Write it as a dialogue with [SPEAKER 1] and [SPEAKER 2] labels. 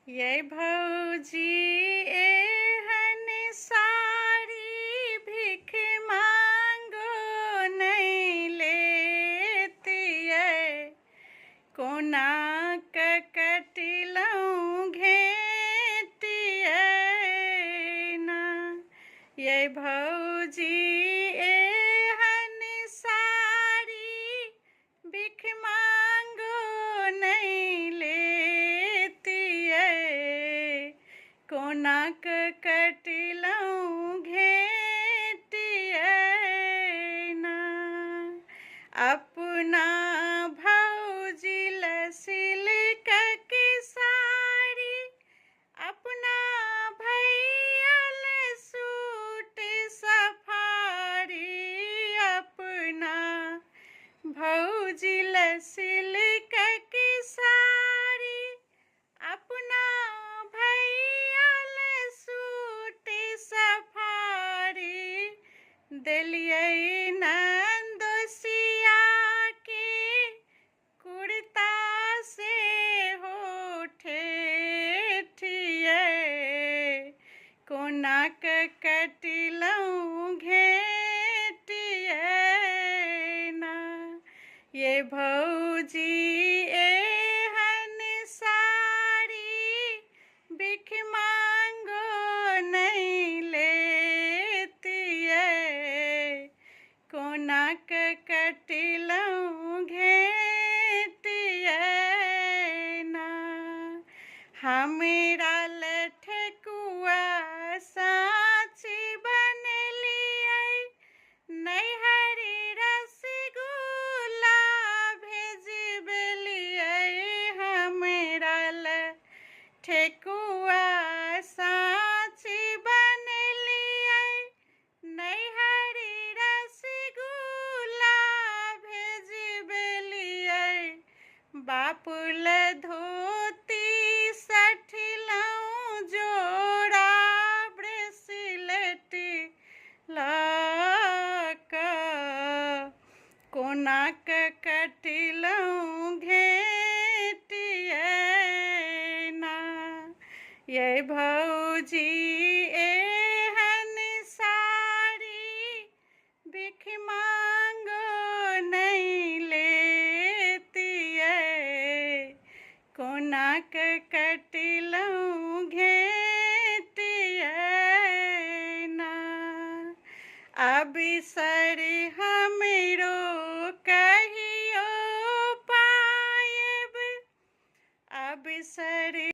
[SPEAKER 1] ये भौजी एहन सारी भीख मांगो नहीं लेतियै। कोना ककटिलौं घेटियै ना। ये भौजी एहन सारी भीख मांगो नहीं लेतियै। कोना ककटिलौं घेटियै ना। अपना भौजी ले सिल्क की साड़ी, अपना भैया ले सूट सफारी। अपना भौजी ले सिल्क की साड़ी, अपना भैया ले सूट सफारी। देलियै नंदोसिया के कुर्ता से हो ठेठियै। कोना ककटिलौं घेटियै ना। ये भौजी एहन सारी भीख मांगो नहीं लेतियै। कोना ककटिलौं घेटियै ना। हमरा ले ठेकुआ साँची बनलियै, नैहरी रसगुल्ला भेजबेलियै। हमरा ले ठेकुआ साँची बनलियै, नैहरी रसगुल्ला भेजबेलियै। बाप ले धोती सठिलौं जोड़ा ब्रेसलेट लऽ कऽ। कोना ककटिलौं घेटियै ना। ये भौजी एहन सारी भीख मांगो नहीं लेतियै। कोना ककटिलौं घेटियै ना। अवसर हमरो कहियो पायब, अवसर